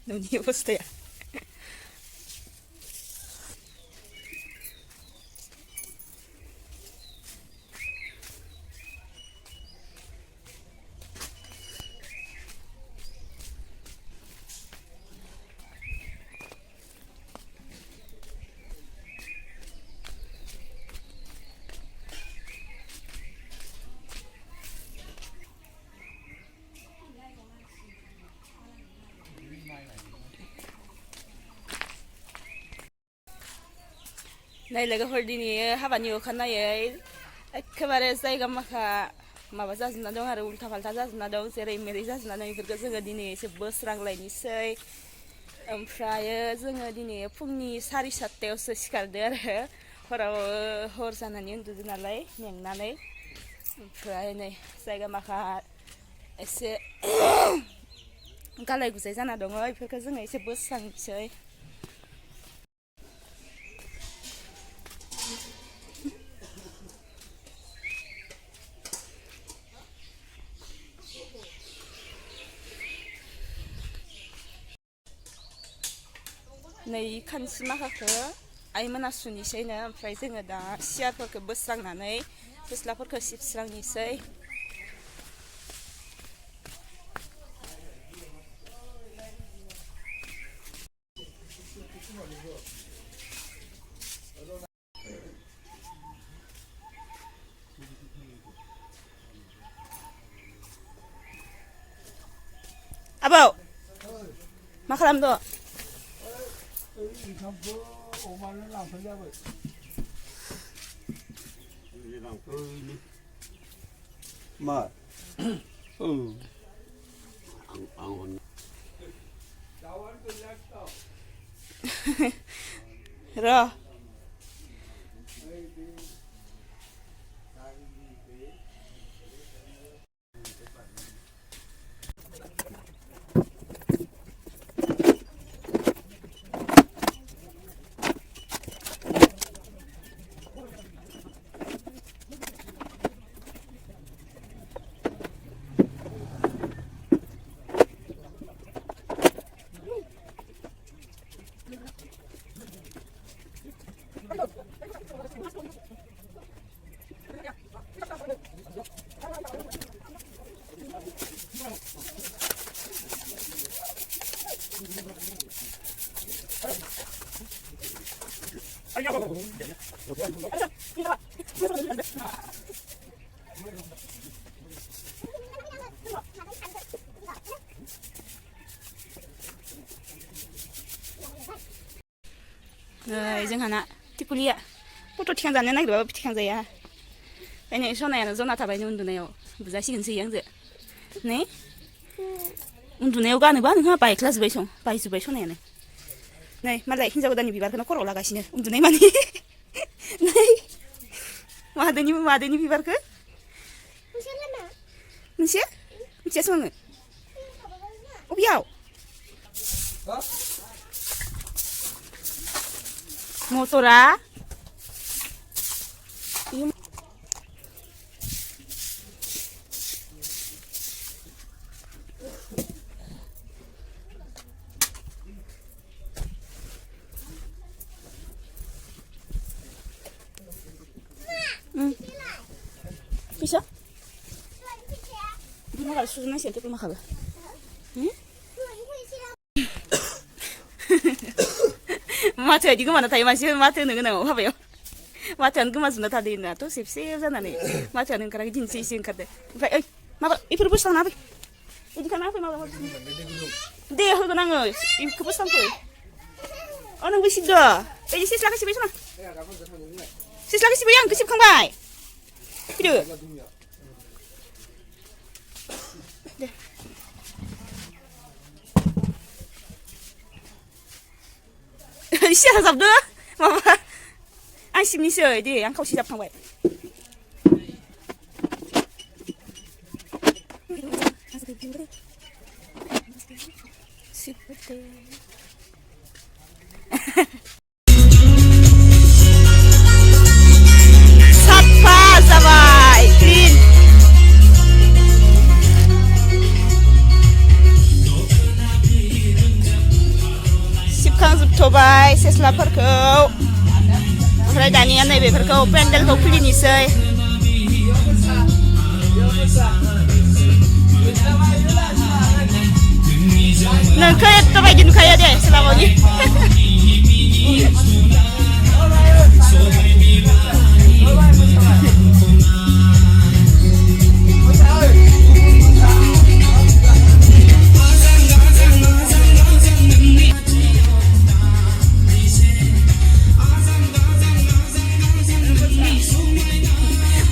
न'नि अबस्थाया नै लोगोफोर दिनै हाबानि अखानायै एखेबारे जायगा माखा माबा जाजोबना दं आरो उल्था फाल्था जाजोबना दं जेरै मेरै जाजोबना दं बेफोरखौ जोङो दिनै एसे बोस्रांलायनोसै ओमफ्रायो जोङो दिनै फुंनि 7:30 सिखारदो आरो हराव हर जानानै उन्दुदो नालाय मेंनानै ओमफ्राय नै जायगा माखा एसे गालाय गुजाय जाना दङ बेफोरखौ जोङो एसे बोस्रांनोसै नै खानसि माखाखौ आइमोना सुनिसैनो ओमफ्राय जोङो दा सियारफोरखौ बोस्रांनानै सिथ्लाफोरखौ सिबस्रांनोसै आबौ मा खालामदो ओंखामखौ अमानो लांफाय जाबाय मा औ आं र' जोंहाना टिकुलिया फट' थिखांजानो नागिरबाबो थिखांजाया ओंखायनो सनायानो जना थाबायनो उन्दुनायाव बुजासिगोनसो आंजो नै उन्दुनायाव गानोबा नोंहा बायजोब्बाय सनायानो नै मालाय हिन्जाव गोदाननि बिबारखौनो खर'आव लागासिनो उन्दुनाय मानि नै मादैनि बिबारखौ मिथियासो आङो अबेयाव मटरा bisa di mana susunnya sih itu mahal mata aja gimana tadi masih mata nengena apa ya mata nengena sudah tadi nah tuh sip sana nih mata nengena lagi jenis sih kata eh mama itu bus sana apa ini kan apa mama deh aku tuh nangis itu bus sana tuh oh nang bus itu sis lagi sih besok sis lagi sih yang kesip kang bay gitu siapa sabda mama asyik nih sih dia yang kau siap kang bay जाजोबथ'बाय सेस्लाफोरखौ ओमफ्राय दानिया नैबेफोरखौ पेन्देलखौ खुलिनोसै नोंखौ एथ' बायदि नुखायो दे सेस्लाबावनि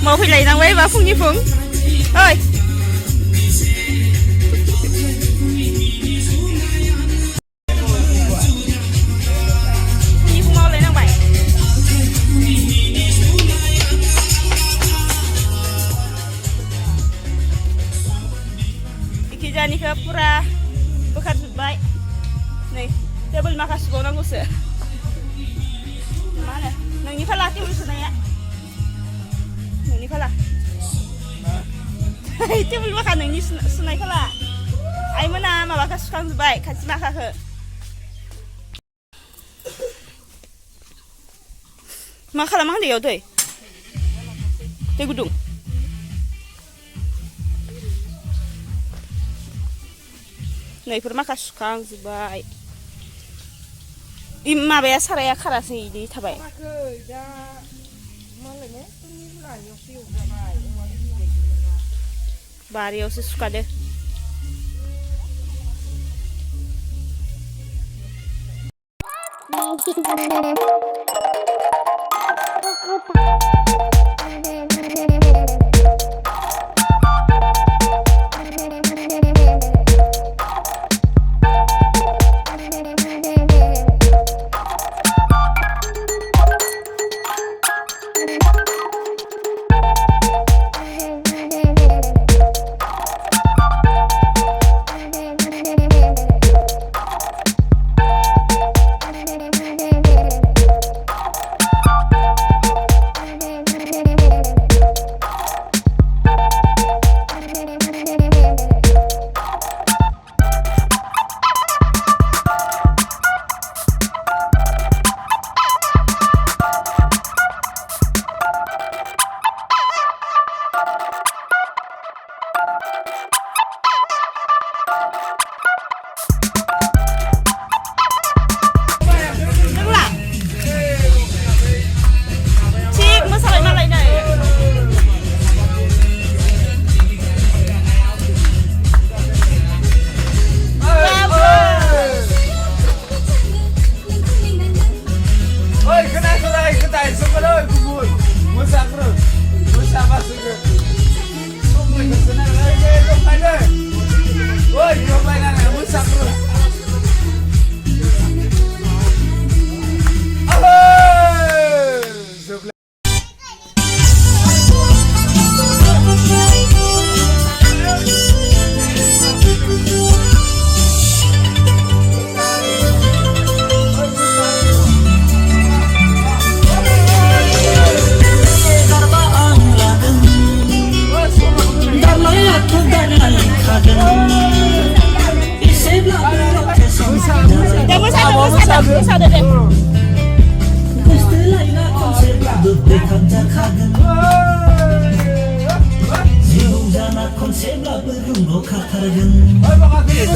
मावफैलायनांबाय बा फुंनि फुं ओइ फुंनि फुं मावलायनांबाय इखिजानिखौ फुरा बोखारजोब्बाय नै टेबोल माखासे बावनांगौसो मा होनो नोंनि फाला टेबोल सुनाया नोंनि फाला टेबोल माखा नोंनि सुनाय फाला आइमोना माबाखौ सुखांजोब्बाय खाथि माखाखौ मा खालामा होनदों दै गुदुं नैफोर माखा सुखांजोब्बाय माबाया साराया खारासै इदि थाबाय बारियावसो सुखादो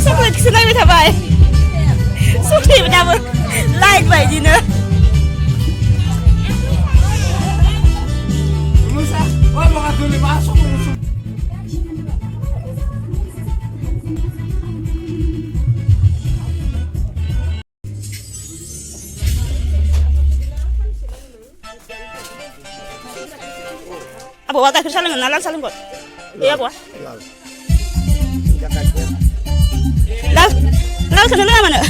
Sakit nabi tabai. Sakit dapat like bayinya. Musa, wah mau dulu masuk. Apa watak kesaling nalar saling kot? Iya apa? Lalu kenapa mana?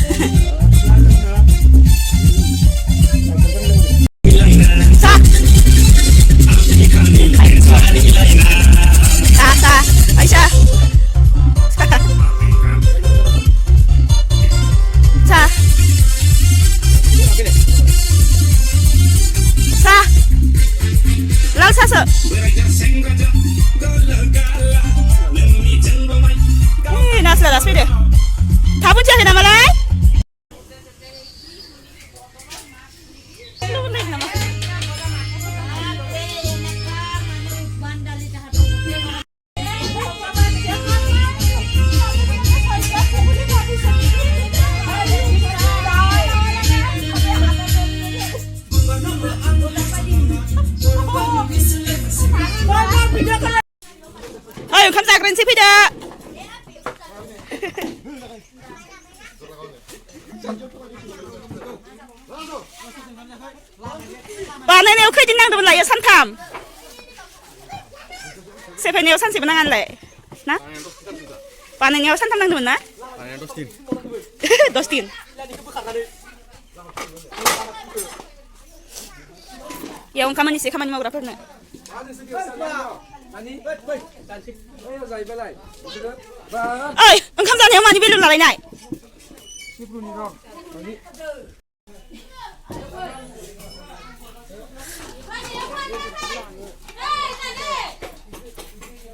Sah, sah, Aisyah, sah, sah, lalu sah. Nasla dah sepeda. Tahu je nama lain? बानायनायाव खैदिन नांदोंमोन लायो सानथाम सेफायनायाव सानसेबो नाङानलाय ना बानायनायाव सानथाम नांदोंमोन ना 10 दिन याव ओंखाम एसे खामानि मावग्राफोरनो ओइ ओंखाम जानायाव मानि बेलुन लालायनाय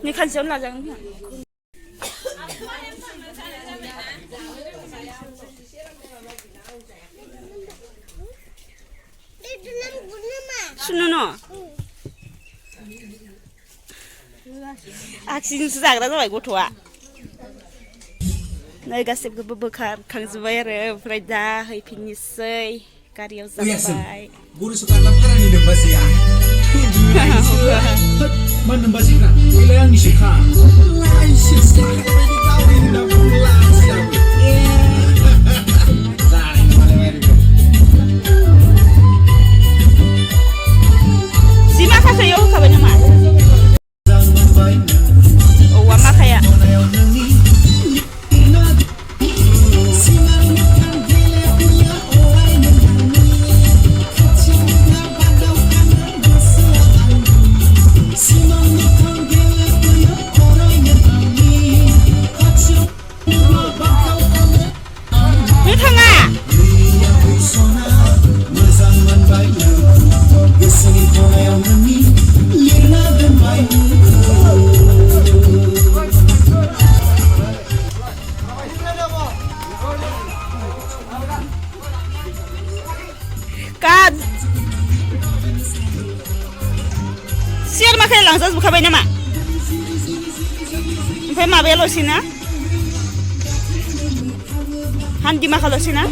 नि खानसेयावनो लाजागोन सुनो न आखिजोंसो जाग्रा जाबाय गथ'आ नै गासिबखौबो बोखारखांजोब्बाय आरो ओमफ्राय दा हैफिननोसै गारियाव जाबाय si makasaya hokabaय नामा औवा माखाया Kad siar makai langsung buka banyak mak. Sampai mabelo sih na. Handi makan lo sih na.